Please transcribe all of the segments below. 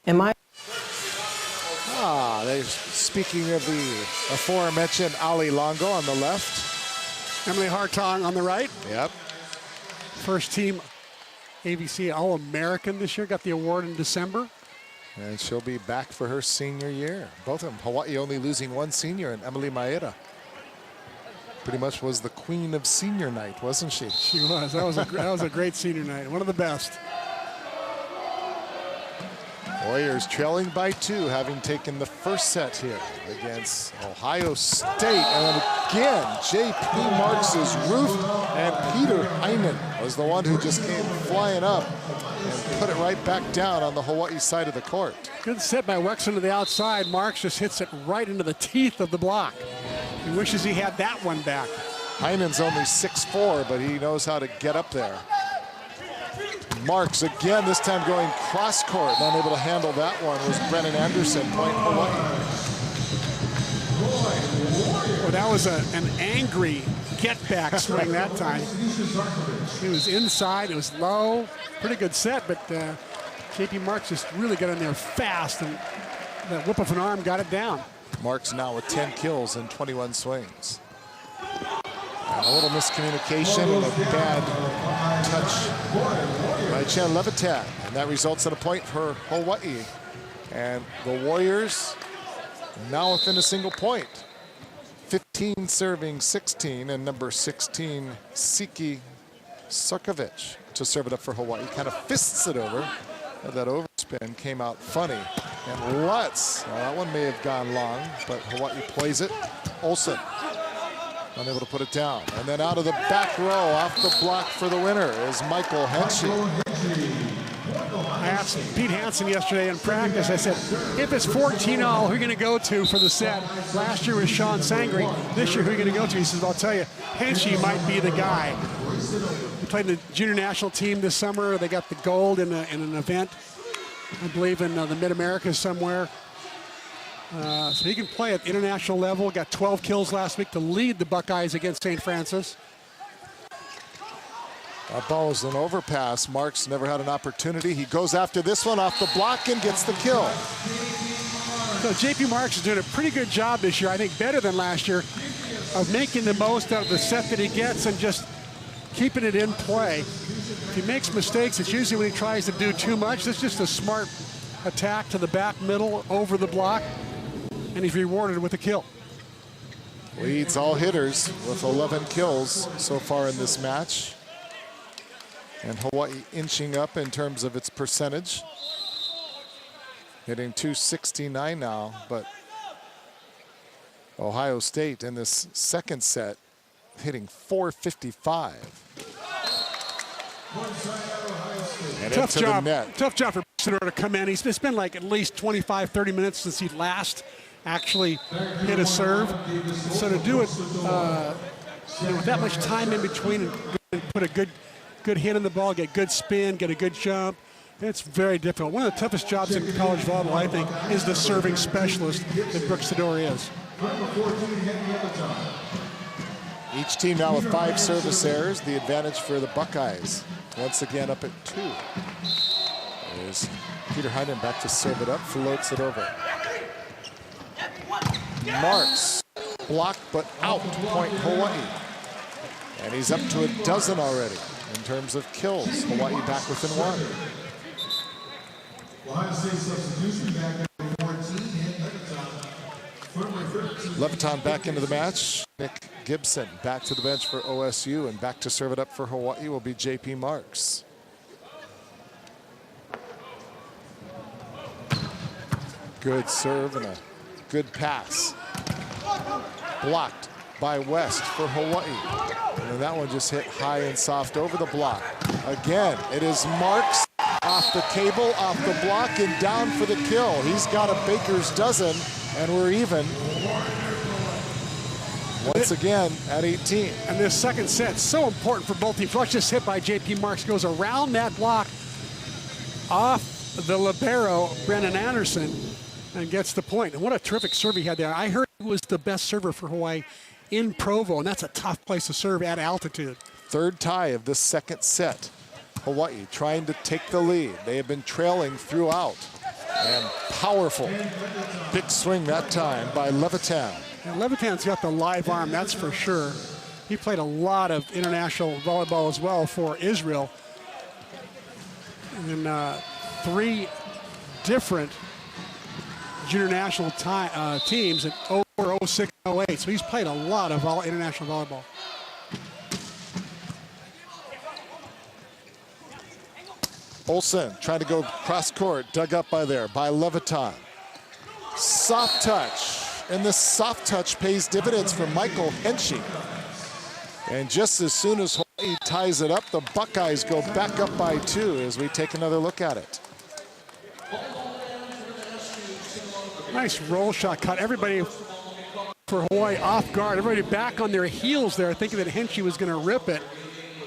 Am I? Speaking of the aforementioned Ali Longo on the left. Emily Hartong on the right. Yep. First team ABC All-American this year. Got the award in December. And she'll be back for her senior year. Both of them. Hawaii only losing one senior, and Emily Maeda pretty much was the queen of senior night, wasn't she? She was. That was a great senior night. One of the best. Warriors trailing by 2, having taken the first set here against Ohio State. And again, J.P. Marks' roof, and Peter Heinen was the one who just came flying up and put it right back down on the Hawaii side of the court. Good set by Wexler to the outside. Marks just hits it right into the teeth of the block. He wishes he had that one back. Heinen's only 6'4", but he knows how to get up there. Marks again, this time going cross court. Not able to handle that one was Brennan Anderson, point Hawaii. Well, that was an angry get back swing that time. He was inside, it was low. Pretty good set, but J.P. Marks just really got in there fast, and that whip of an arm got it down. Marks now with 10 kills and 21 swings. And a little miscommunication and a bad touch by Chen Levitan. And that results in a point for Hawaii. And the Warriors now within a single point. 15 serving 16, and number 16, Siki Sarkovic, to serve it up for Hawaii. Kind of fists it over. And that overspin came out funny. And Lutz, well, that one may have gone long, but Hawaii plays it. Olsen, unable to put it down. And then out of the back row, off the block for the winner is Michael Henschel. I asked Pete Hansen yesterday in practice, I said, if it's 14-all, who are you going to go to for the set? Last year was Sean Sangre. This year, who are you going to go to? He says, I'll tell you, Henschel might be the guy. He played the junior national team this summer. They got the gold in an event, I believe in the Mid-Americas somewhere. So he can play at the international level. Got 12 kills last week to lead the Buckeyes against St. Francis. That ball was an overpass. Marks never had an opportunity. He goes after this one off the block and gets the kill. So J.P. Marks is doing a pretty good job this year, I think better than last year, of making the most out of the set that he gets and just keeping it in play. If he makes mistakes, it's usually when he tries to do too much. It's just a smart attack to the back middle, over the block, and he's rewarded with a kill. Leads all hitters with 11 kills so far in this match. And Hawaii inching up in terms of its percentage. Hitting 269 now, but Ohio State in this second set hitting 455. And tough into job, the net. Tough job for Senor to come in. It's been like at least 25, 30 minutes since he last actually hit a serve. So to do it with that much time in between and put a good hit on the ball, get good spin, get a good jump, it's very difficult. One of the toughest jobs in college volleyball, I think, is the serving specialist that Brooks Sidori is. Each team now with 5 service errors, the advantage for the Buckeyes. Once again up at 2. There's Peter Heinen back to serve it up, floats it over. Marks, blocked but out, point Hawaii. And he's up to a dozen already in terms of kills. Hawaii back within 1. Levitan back into the match. Nick Gibson back to the bench for OSU, and back to serve it up for Hawaii will be J.P. Marks. Good serve and a good pass. Blocked by West for Hawaii. And that one just hit high and soft over the block. Again, it is Marks off the cable, off the block, and down for the kill. He's got a baker's dozen, and we're even. Once again at 18. And this second set, so important for both teams. Flush just hit by J.P. Marks, goes around that block off the libero, Brennan Anderson, and gets the point. And what a terrific serve he had there. I heard he was the best server for Hawaii in Provo, and that's a tough place to serve at altitude. Third tie of this second set. Hawaii trying to take the lead. They have been trailing throughout. And powerful. Big swing that time by Levitan. And Levitan's got the live arm, that's for sure. He played a lot of international volleyball as well for Israel. And 3 different junior national teams at 04, 06, 08. So he's played a lot of international volleyball. Olsen trying to go cross court, dug up by Levitan. Soft touch, and this soft touch pays dividends for Michael Henschke. And just as soon as Hawaii ties it up, the Buckeyes go back up by 2 as we take another look at it. Nice roll shot, cut everybody for Hawaii off guard. Everybody back on their heels there, thinking that Henschke was going to rip it,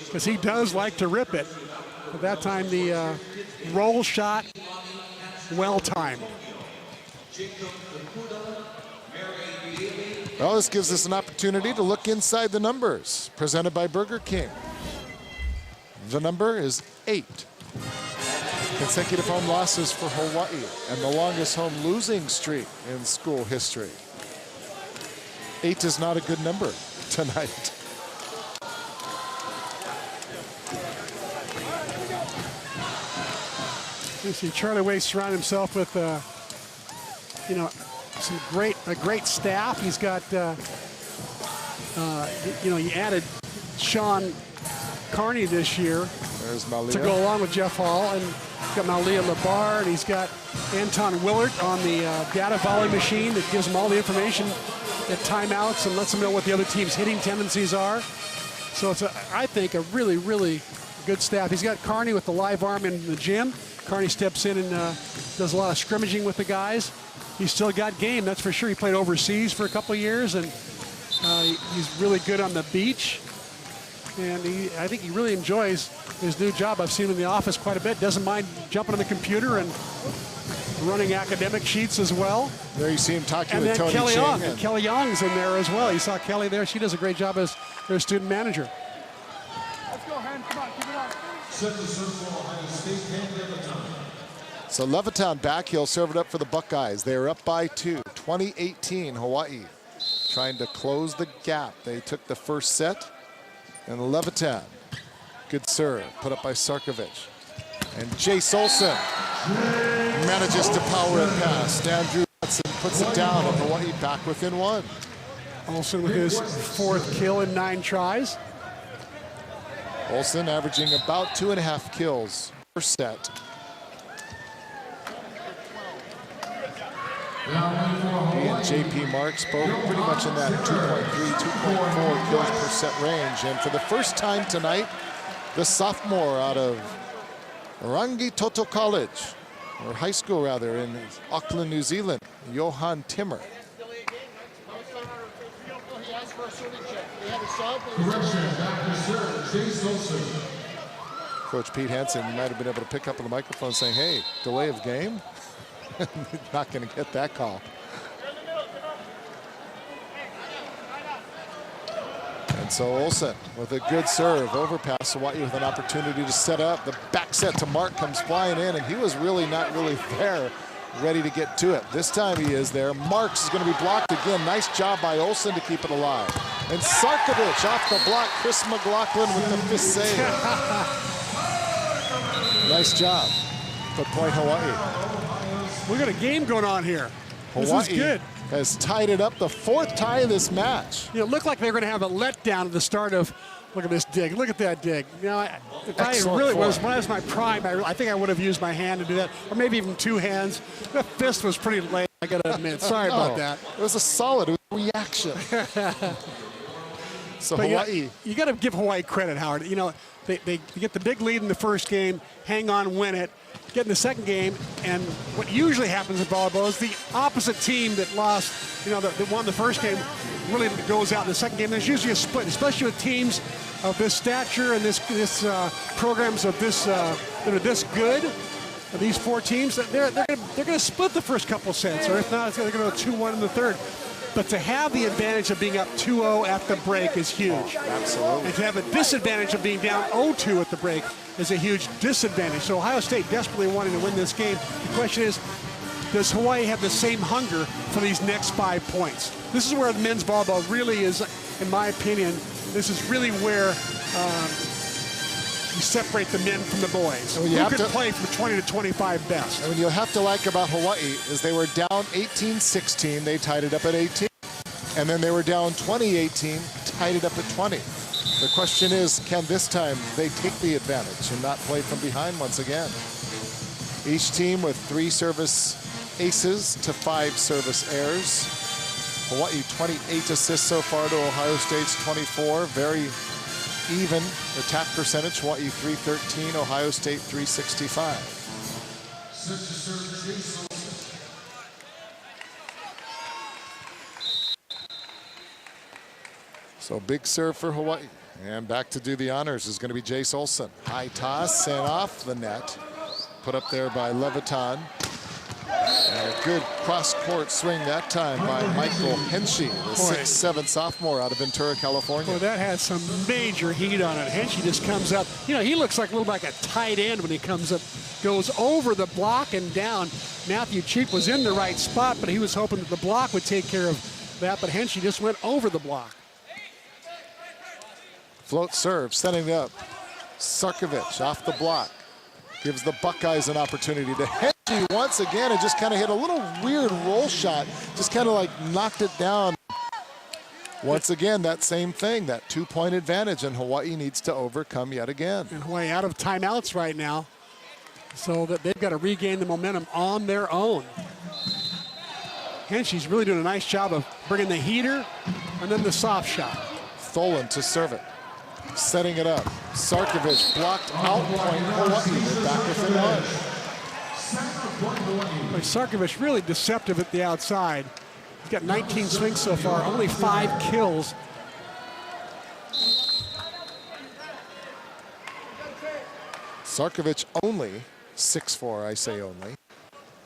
because he does like to rip it. At that time, the roll shot, well timed. Well, this gives us an opportunity to look inside the numbers presented by Burger King. The number is 8. Consecutive home losses for Hawaii and the longest home losing streak in school history. 8 is not a good number tonight. You see Charlie Way surround himself with, a great staff. He's got, he added Sean Carney this year to go along with Jeff Hall, and he's got Malia Labar, and he's got Anton Willard on the data volley machine that gives him all the information at timeouts and lets him know what the other team's hitting tendencies are. So it's, I think, a really, really good staff. He's got Carney with the live arm in the gym. Carney steps in and does a lot of scrimmaging with the guys. He's still got game, that's for sure. He played overseas for a couple of years, and he's really good on the beach. And I think he really enjoys his new job. I've seen him in the office quite a bit. Doesn't mind jumping on the computer and running academic sheets as well. There you see him talking with Tony Kelly Young. And Kelly Young's in there as well. You saw Kelly there. She does a great job as their student manager. Let's go, Hen. Come on, keep it on. So Levitan back, he'll serve it up for the Buckeyes. They are up by 2, 2018, Hawaii. Trying to close the gap. They took the first set, and Levitan, good serve, put up by Sarkovic. And Jace Olsen manages to power it past. Andrew Hudson puts it down, and Hawaii back within 1. Olsen with his 4th kill in 9 tries. Olsen averaging about 2.5 kills per set. He and JP Marks both pretty much in that 2.3, 2.4 kills per set range. And for the first time tonight, the sophomore out of Rangitoto College, or high school rather, in Auckland, New Zealand, Johan Timmer. Coach Pete Hansen might have been able to pick up on the microphone saying, hey, delay of game? Not going to get that call. And so Olsen with a good serve, overpass Hawaii with an opportunity to set up. The back set to Mark comes flying in, and he was really not there, ready to get to it. This time he is there. Marks is going to be blocked again. Nice job by Olsen to keep it alive. And Sarkovic off the block. Chris McLaughlin with the 5th save. Nice job. But point Hawaii. We got a game going on here. Hawaii this is good. Has tied it up, the 4th tie of this match. You know, it looked like they were going to have a letdown at the start of. Look at this dig. Look at that dig. You know, if I really was, when I was my prime, I think I would have used my hand to do that, or maybe even 2 hands. The fist was pretty lame, I got to admit. Sorry about that. It was a solid reaction. So but Hawaii. You got to give Hawaii credit, Howard. You know, they get the big lead in the first game, hang on, win it, get in the second game, and what usually happens in volleyball is the opposite team that lost, you know, that won the first game really goes out in the second game. There's usually a split, especially with teams of this stature and this programs of this that are this good. These 4 teams, they're going to split the first couple sets, or if not, they're going to go 2-1 in the third. But to have the advantage of being up 2-0 at the break is huge. Absolutely. And to have a disadvantage of being down 0-2 at the break is a huge disadvantage. So Ohio State desperately wanting to win this game. The question is, does Hawaii have the same hunger for these next 5 points? This is where the men's volleyball really is, in my opinion, this is really where you separate the men from the boys. Who could play from 20 to 25 best? And what you have to like about Hawaii is they were down 18-16, they tied it up at 18. And then they were down 20-18, tied it up at 20. The question is, can this time they take the advantage and not play from behind once again? Each team with 3 service aces to 5 service errors. Hawaii 28 assists so far to Ohio State's 24. Very even attack percentage. Hawaii 313, Ohio State 365. So big serve for Hawaii. And back to do the honors is going to be Jace Olson. High toss and off the net. Put up there by Leviton. And a good cross-court swing that time by Michael Henschey, the 6'7" sophomore out of Ventura, California. Boy, that has some major heat on it. Henschey just comes up. You know, he looks like a little like a tight end when he comes up. Goes over the block and down. Matthew Cheap was in the right spot, but he was hoping that the block would take care of that. But Henschey just went over the block. Float serve, setting it up. Sarkovic off the block. Gives the Buckeyes an opportunity to Henschey once again and just kind of hit a little weird roll shot. Just kind of like knocked it down. Once again, that same thing, that 2-point advantage, and Hawaii needs to overcome yet again. And Hawaii out of timeouts right now, so that they've got to regain the momentum on their own. Henschey's really doing a nice job of bringing the heater and then the soft shot. Tholen to serve it. Setting it up. Sarkovic blocked out point Hawaii. They're back within one. Sarkovic really deceptive at the outside. He's got 19 swings so far, only 5 kills. Sarkovic only 6'4", I say only,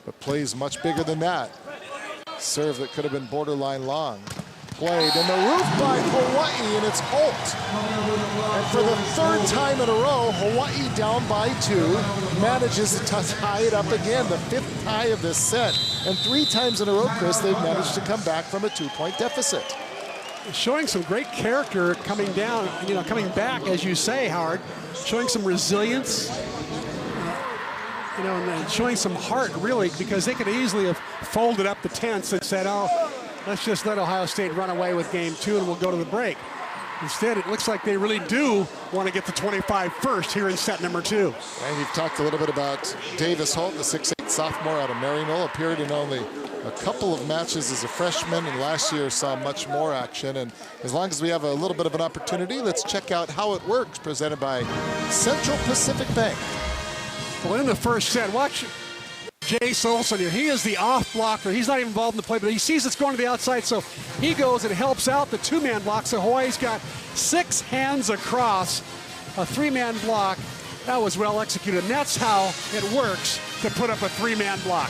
but plays much bigger than that. Serve that could have been borderline long. Played in the roof by Hawaii, and it's Holt. And for the 3rd time in a row, Hawaii down by 2, manages to tie it up again, the 5th tie of this set. And 3 times in a row, Chris, they've managed to come back from a 2-point deficit. Showing some great character coming down, you know, coming back, as you say, Howard. Showing some resilience, you know, and showing some heart, really, because they could easily have folded up the tents and said, oh, let's just let Ohio State run away with game 2 and we'll go to the break. Instead, it looks like they really do want to get to 25 first here in set number 2. And you've talked a little bit about Davis Holt, the 6'8" sophomore out of Maryknoll, appeared in only a couple of matches as a freshman, and last year saw much more action. And as long as we have a little bit of an opportunity, let's check out how it works, presented by Central Pacific Bank. Well, in the first set, watch Jace Olson here. He is the off blocker. He's not even involved in the play, but he sees it's going to the outside, so he goes and helps out the 2-man block. So Hawaii's got 6 hands across, a 3-man block. That was well executed, and that's how it works to put up a 3-man block.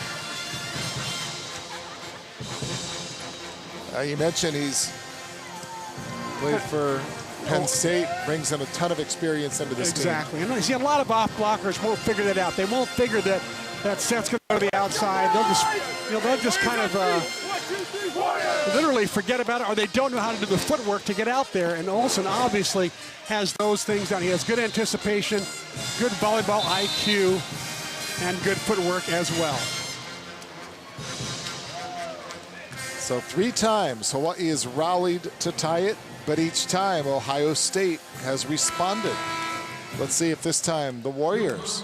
You mentioned he's played for Penn State, brings in a ton of experience into this team. Exactly. And you see a lot of off blockers won't figure that out. They won't figure that that set's going to go to the outside. They'll just, you know, they'll just kind of literally forget about it, or they don't know how to do the footwork to get out there. And Olson obviously has those things down. He has good anticipation, good volleyball IQ, and good footwork as well. So 3 times Hawaii has rallied to tie it, but each time Ohio State has responded. Let's see if this time the Warriors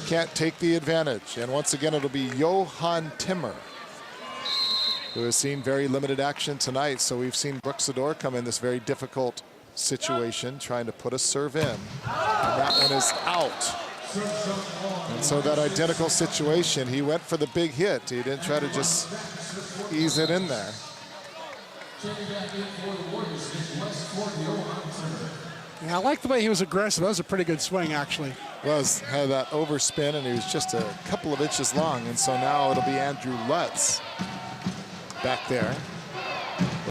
can't take the advantage. And once again, it'll be Johan Timmer, who has seen very limited action tonight. So we've seen Brooks Adore come in this very difficult situation, trying to put a serve in. And that one is out. And so that identical situation, he went for the big hit. He didn't try to just ease it in there. Yeah, I like the way he was aggressive. That was a pretty good swing, actually. Had that overspin, and he was just a couple of inches long. And so now it'll be Andrew Lutz back there.